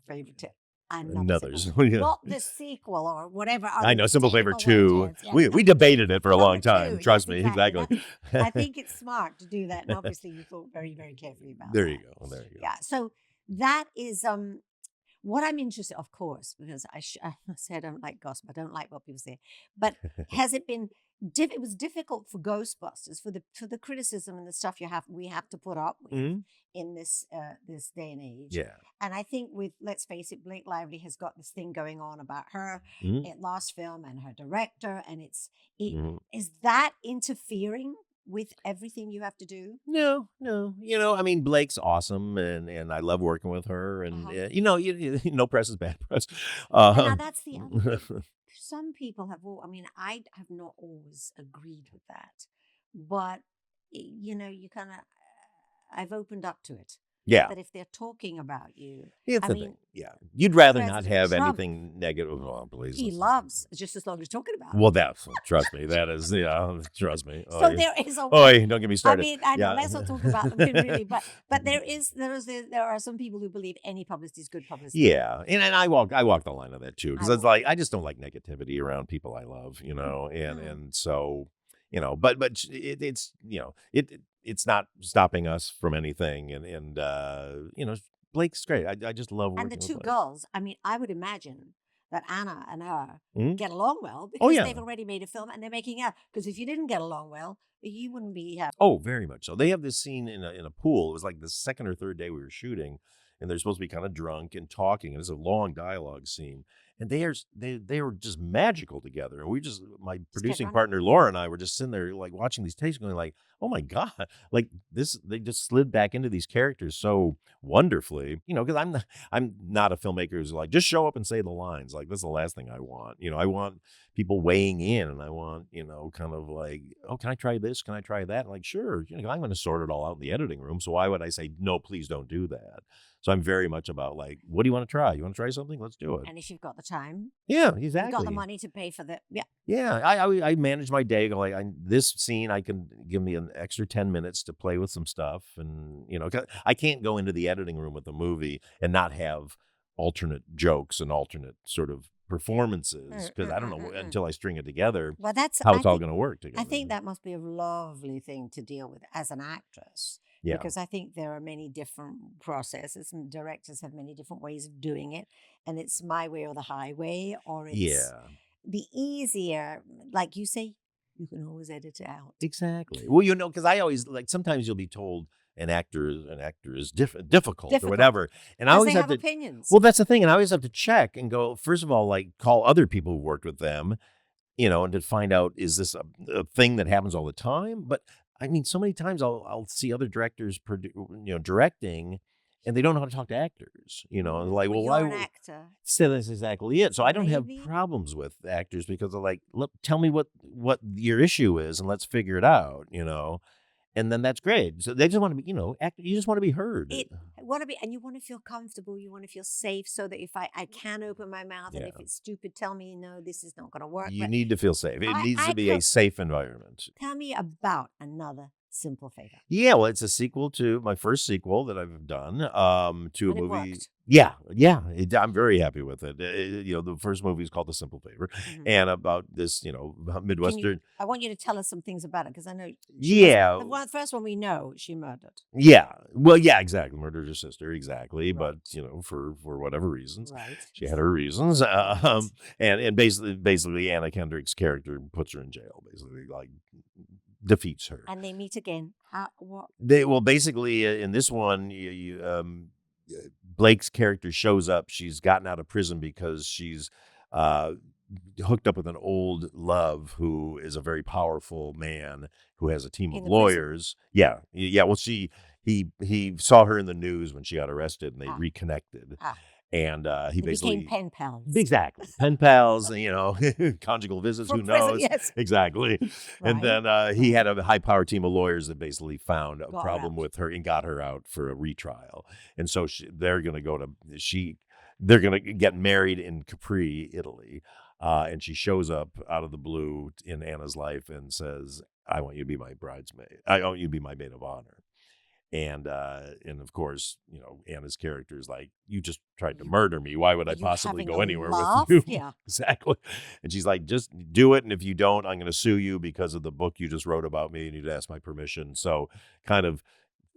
favor to Another Another's. Simple, not the sequel or whatever. I know, Simple Favor technical word 2. is. Yeah, We debated it for a long number time. 2. Trust Yes, me, exactly. exactly. I think it's smart to do that, and obviously you thought very, very carefully about There that. you go. There you go. Yeah. So that is what I'm interested, of course, because I say I don't like gossip. I don't like what people say. But has it been? It was difficult for Ghostbusters for the criticism and the stuff we have to put up with Mhm. in this this day and age. Yeah. And I think with, let's face it, Blake Lively has got this thing going on about her Mhm. last film and her director, and Mhm. is that interfering with everything you have to do? No. I mean, Blake's awesome, and I love working with her, and no press is bad press. And now Uh, that's the other thing. Some people have I mean, I have not always agreed with that, but you kind of, I've opened up to it. yeah, That if they're talking about you, it's I the mean, thing. Yeah, you'd rather not President have Trump, anything negative. Oh, please. he listen. loves just as long as you're talking about him. Well, trust me, that is, trust me. So there is a Oh, don't get me I started. mean, I know. Yeah. Let's not talk about them really, but there are some people who believe any publicity is good publicity. Yeah, and I walk the line of that too, because I it's like I just don't like negativity around people I love, and so but it's not stopping us from anything, and Blake's great. I just love working And the with two Blake. girls, I mean, I would imagine that Anna and her Mhm. get along well Oh because yeah. they've already made a film and they're making out. Because if you didn't get along well, you wouldn't be. Oh, very much so. They have this scene in a pool. It was like the second or third day we were shooting, and they're supposed to be kind of drunk and talking. And it's a long dialogue scene, and they were just magical together. And my producing running. partner Laura and I were just sitting there like watching these takes, going like, "Oh my god!" Like this, they just slid back into these characters so wonderfully. Because I'm not a filmmaker who's like just show up and say the lines. Like that's the last thing I want. I want people weighing in, and I want kind of like, oh, can I try this? Can I try that? Like, sure, I'm going to sort it all out in the editing room. So why would I say no? Please don't do that. So I'm very much about like, what do you want to try? You want to try something? Let's do it. And if you've got the time, Yeah, you've exactly. got the money to pay for the Yeah, I manage my day. Like this scene, I can give me an extra 10 minutes to play with some stuff, and 'cause I can't go into the editing room with the movie and not have alternate jokes and alternate sort of performances, because I don't know until I string it together Well, that's how it's all going to work together. I think that must be a lovely thing to deal with as an actress. Yeah. Because I think there are many different processes and directors have many different ways of doing it. And it's my way or the highway, or it's Yeah, the easier, like you say, you can always edit it out. exactly. Well, because I always like sometimes you'll be told an actor is difficult or whatever, and I Because always they have have to. opinions. Well, that's the thing, and I always have to check and go. First of all, like call other people who worked with them, and to find out, is this a thing that happens all the time? But I mean, so many times I'll see other directors directing, and they don't know how to talk to actors. Like, well, why? You're an actor. So that's exactly it. So I don't have Maybe. problems with actors because they're like, look, tell me what your issue is, and let's figure it out. And then that's great. So they just want to be, you just want to be heard. And you want to feel comfortable. You want to feel safe, so that if I can open my mouth, and if it's stupid, tell me no, this is not going to work. You But need to feel safe. It needs to I be a could- safe environment. tell me about Another Simple Favour. Yeah, well, it's a sequel to my first sequel that I've done to a And it movie. worked. Yeah, I'm very happy with it. The first movie is called The Simple Favor, Mhm. and about this, Midwestern. I want you to tell us some things about it, because I know. Yeah, The first one we know, she murdered. yeah. Well, yeah, exactly. Murdered her sister, exactly. Right. But for whatever reasons, Right. she had her reasons. And basically, Anna Kendrick's character puts her in jail. Basically, like defeats her. And they meet again. What? Basically in this one, Blake's character shows up. She's gotten out of prison because she's hooked up with an old love who is a very powerful man who has a team In of the lawyers. Yeah. Well, he saw her in the news when she got arrested, and they reconnected. And he They basically became pen pals. Exactly. Pen pals, conjugal visits, From who prison, knows? yes. Exactly. And Right. then he had a high-powered team of lawyers that basically found a Got her problem out. with her and got her out for a retrial. And so they're going to get married in Capri, Italy. And she shows up out of the blue in Anna's life and says, I want you to be my bridesmaid. I want you to be my maid of honor. And of course, Anna's character is like, you just tried to murder me. Why would I you possibly having go a anywhere laugh? with you? Yeah. Exactly. And she's like, just do it. And if you don't, I'm going to sue you because of the book you just wrote about me and you'd ask my permission. So kind of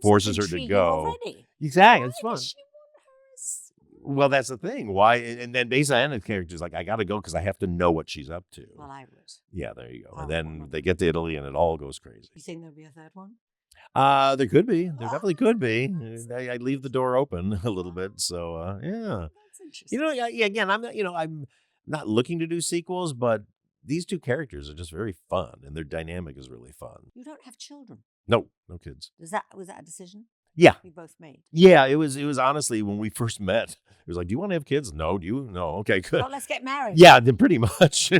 forces her to Intriguing go. already. Exactly. Why It's fun. does she want her as- Well, that's the thing. Why? And then basically Anna's character is like, I got to go because I have to know what she's up to. Well, I would. Yeah, there you go. I And would then want they get to Italy and it all goes crazy. You think there'll be a third one? There could be. There definitely could be. I leave the door open a little bit. So, yeah. That's interesting. Again, I'm not looking to do sequels, but these two characters are just very fun and their dynamic is really fun. You don't have children. No kids. Was that a decision Yeah. we both made? Yeah, it was honestly when we first met, it was like, do you want to have kids? No. Do you? No. Okay, good. Well, let's get married. Yeah, then pretty much.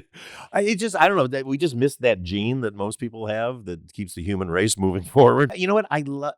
I don't know, that we just missed that gene that most people have that keeps the human race moving forward. You know what?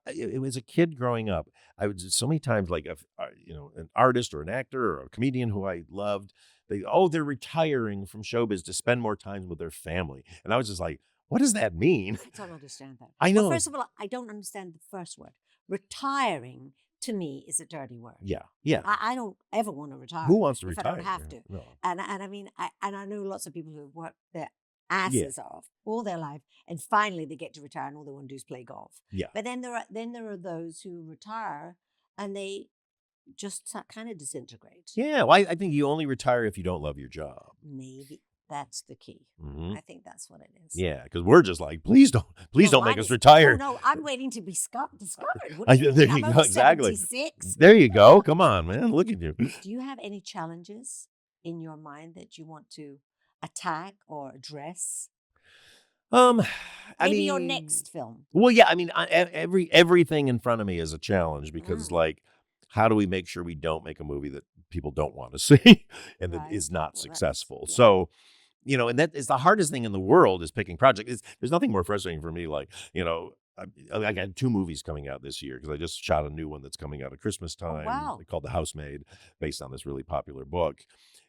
It was a kid growing up. I was so many times like an artist or an actor or a comedian who I loved. They're retiring from showbiz to spend more time with their family, and I was just like, what does that mean? I don't understand that. I know. Well, first of all, I don't understand the first word. Retiring to me is a dirty word. Yeah. I don't ever want to retire. Who wants to if retire? I don't have to. No. And I mean, I know lots of people who have worked their asses off all their life, and finally they get to retire, and all they want to do is play golf. Yeah. But then there are those who retire and they just kind of disintegrate. Yeah. Well, I think you only retire if you don't love your job. Maybe that's the key. Mm-hmm. I think that's what it is. Yeah, because we're just like, please don't make us Oh, retire. no, I'm waiting to be discovered. There you go, exactly. 76. There you go. Come on, man. Look at you. Do you have any challenges in your mind that you want to attack or address? Maybe your next film. Well, yeah. I mean, everything in front of me is a challenge because, like, how do we make sure we don't make a movie that people don't want to see and that is not successful? So, and that is the hardest thing in the world is picking projects. There's nothing more frustrating for me. Like, I got 2 movies coming out this year because I just shot a new one that's coming out at Christmas time. Wow. Called The Housemaid, based on this really popular book.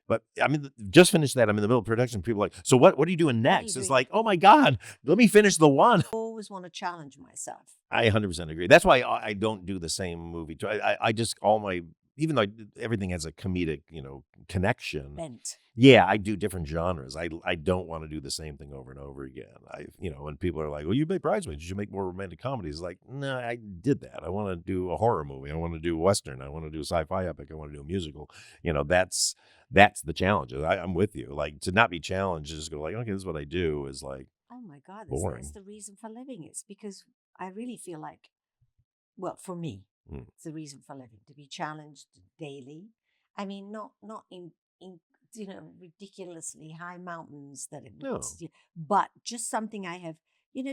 But I mean, just finished that. I'm in the middle of production. People are like, so what are you doing next? It's like, oh my God, let me finish the one. I always want to challenge myself. I 100% agree. That's why I don't do the same movie. I just, even though everything has a comedic, connection. Bent. Yeah, I do different genres. I don't want to do the same thing over and over again. When people are like, well, you make Bridesmaids, you should make more romantic comedies. Like, no, I did that. I want to do a horror movie. I want to do a Western. I want to do a sci-fi epic. I want to do a musical. That's the challenge. I'm with you. Like, to not be challenged, just go like, okay, this is what I do, is like, oh my God, boring. that's the reason for living. It's because I really feel like, well, for me, it's the reason for living, to be challenged daily. I mean, not in ridiculously high mountains but just something I have,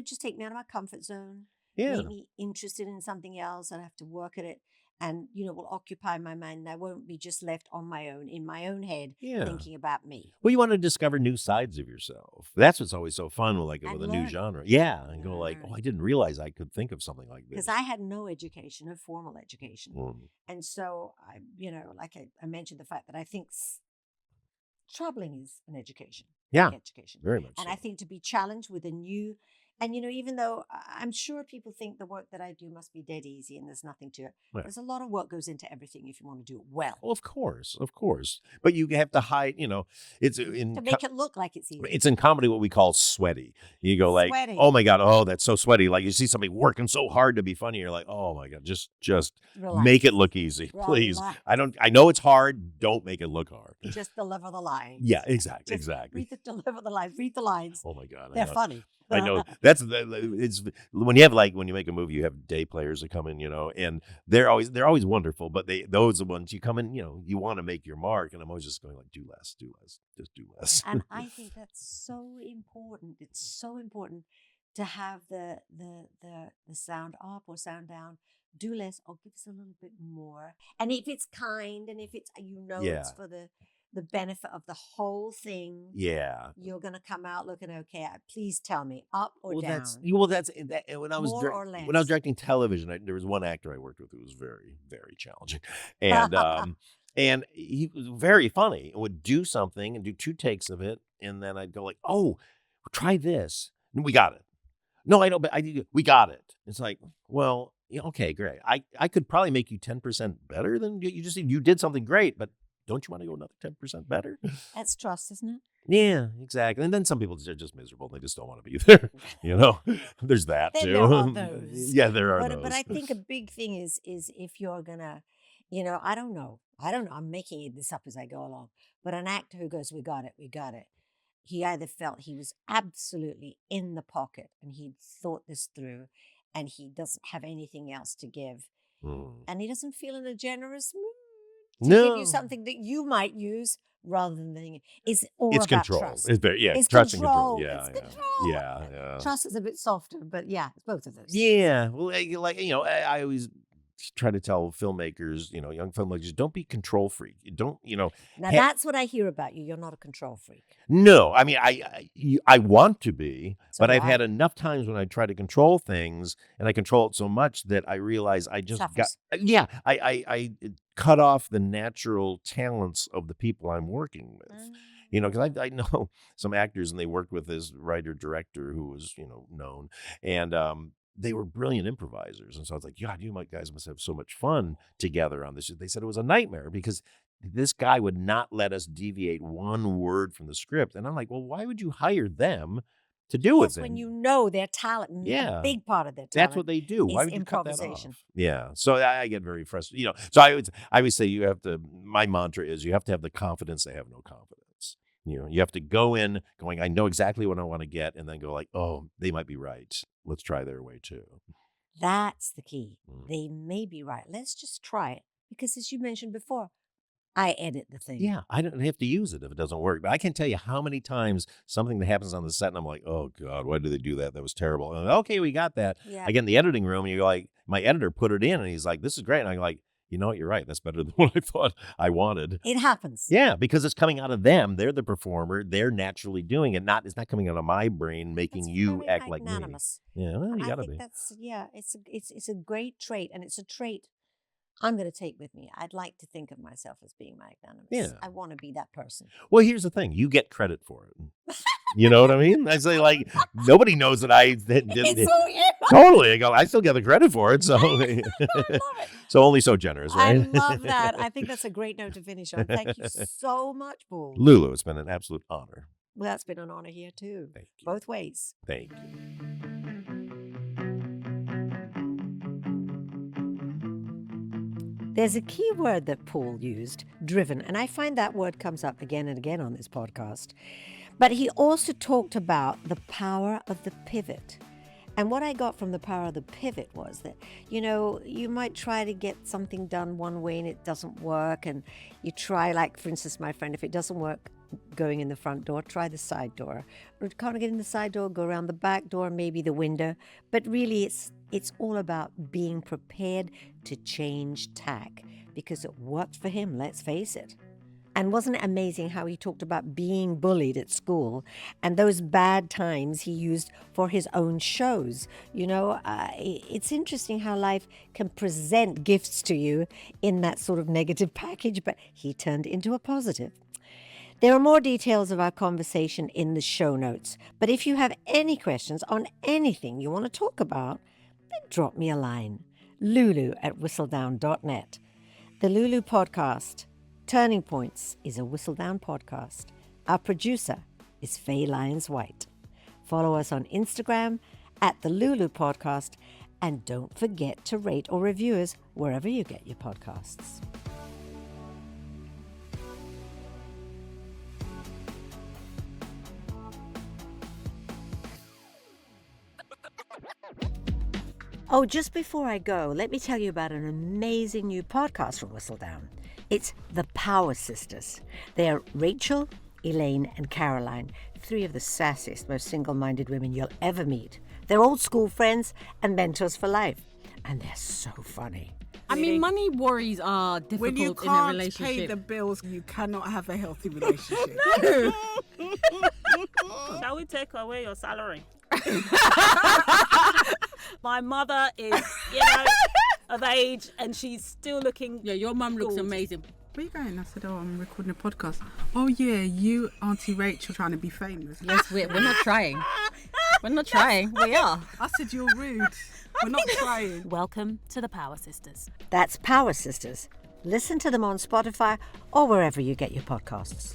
just take me out of my comfort zone, make me interested in something else. I have to work at it and, will occupy my mind. And I won't be just left on my own, in my own head, thinking about me. Well, you want to discover new sides of yourself. That's what's always so fun with a new genre. Yeah. And go like, oh, I didn't realize I could think of something like this. Because I had no education, no formal education. And so, like I mentioned the fact that I think troubling is an education. Yeah, education. Very much And so. I think to be challenged with a new, and even though I'm sure people think the work that I do must be dead easy and there's nothing to it, there's a lot of work goes into everything if you want to do it well. Well, of course. But you have to hide, it's to make it look like it's easy. It's in comedy what we call sweaty. You go like, Sweaty. oh my God, oh, that's so sweaty. Like you see somebody working so hard to be funny. You're like, oh my God, just Relax. make it look easy, please. Relax. I know it's hard. Don't make it look hard. Just deliver the lines. Yeah, exactly. Deliver the lines. Read the lines. Oh my God. They're funny. I know it's when you make a movie, you have day players that come in, and they're always wonderful, but those are the ones you come in, you want to make your mark. And I'm always just going like, do less, just do less. And I think that's so important. It's so important to have the sound up or sound down. Do less or give us a little bit more. And if it's kind and if it's it's for the benefit of the whole thing. Yeah. You're going to come out looking okay. Please tell me, up or down. That's when I was More or less. When I was directing television, there was one actor I worked with who was very, very challenging. And and he was very funny. Would do something and do 2 takes of it, and then I'd go like, "Oh, try this." And we got it. No, I know, but we got it. It's like, well, Yeah, okay, great. I could probably make you 10% better than you did something great, but don't you want to go another 10% better? That's trust, isn't it? Yeah, exactly. And then some people are just miserable. They just don't want to be there. There's that Then too. there are those. Yeah, there are those. But I think a big thing is if you're gonna, I don't know. I'm making this up as I go along. But an actor who goes, we got it. He either felt he was absolutely in the pocket and he'd thought this through and he doesn't have anything else to give. And he doesn't feel in a generous mood to give you something that you might use rather than it's about control. trust. It's trust and control. It's control. Yeah. Trust is a bit softer, but yeah, it's both of those. Yeah. Well, I always try to tell filmmakers, young filmmakers, don't be control freak. You don't, Now that's what I hear about you. You're not a control freak. No, I mean, I want to be, So but I've why? had enough times when I try to control things and I control it so much that I realize I just Suffers. I cut off the natural talents of the people I'm working with. Because I know some actors and they worked with this writer-director who was, known. And they were brilliant improvisers. And so I was like, God, you guys must have so much fun together on this. They said it was a nightmare because this guy would not let us deviate one word from the script. And I'm like, well, why would you hire them to do it then? When you know their talent, a big part of their talent. That's what they do. Why is would you cut that improvisation. off? Yeah. So I get very frustrated. So I would say my mantra is you have to have the confidence to have no confidence. You have to go in going, I know exactly what I want to get, and then go like, oh, they might be right. Let's try their way too. That's the key. They may be right. Let's just try it. Because as you mentioned before, I edit the thing. Yeah, I don't have to use it if it doesn't work. But I can tell you how many times something that happens on the set and I'm like, oh, God, why did they do that? That was terrible. And okay, we got that. Yeah. I get in the editing room and you're like, my editor put it in and he's like, this is great. And I'm like, you know what? You're right. That's better than what I thought I wanted. It happens. Yeah, because it's coming out of them. They're the performer. They're naturally doing it. It's not coming out of my brain, making you act like me. Yeah, well, you gotta be. It's a great trait, and it's a trait I'm going to take with me. I'd like to think of myself as being magnanimous. Yeah. I want to be that person. Well, here's the thing. You get credit for it. You know what I mean? I say, like, nobody knows that I did it. Totally. I go, I still get the credit for it. So, I love it. So only so generous, right? I love that. I think that's a great note to finish on. Thank you so much, Paul. Lulu, it's been an absolute honor. Well, that's been an honor here, too. Thank you. Both ways. Thank you. There's a key word that Paul used, driven, and I find that word comes up again and again on this podcast. But he also talked about the power of the pivot. And what I got from the power of the pivot was that, you might try to get something done one way and it doesn't work. And you try, like, for instance, my friend, if it doesn't work going in the front door, try the side door. Or can't get in the side door, go around the back door, maybe the window. But really, it's all about being prepared to change tack because it worked for him, let's face it. And wasn't it amazing how he talked about being bullied at school and those bad times he used for his own shows? It's interesting how life can present gifts to you in that sort of negative package, but he turned into a positive. There are more details of our conversation in the show notes, but if you have any questions on anything you want to talk about, then drop me a line. Lulu@whistledown.net. The Lulu Podcast, Turning Points, is a Whistledown podcast. Our producer is Faye Lyons-White. Follow us on Instagram @the Lulu Podcast, and don't forget to rate or review us wherever you get your podcasts. Oh, just before I go, let me tell you about an amazing new podcast from Whistledown. It's The Power Sisters. They are Rachel, Elaine, and Caroline, 3 of the sassiest, most single-minded women you'll ever meet. They're old school friends and mentors for life, and they're so funny. I mean, money worries are when you difficult in a can't relationship. pay the bills, you cannot have a healthy relationship. Shall we take away your salary? My mother is, of age, and she's still looking. Yeah, your mum looks gorgeous. amazing. Where are you going? I said, I'm recording a podcast. Oh, yeah, you, Auntie Rachel, trying to be famous. Yes, we're not trying. We're not trying. We are. I said, you're rude. We're not trying. Welcome to the Power Sisters. That's Power Sisters. Listen to them on Spotify or wherever you get your podcasts.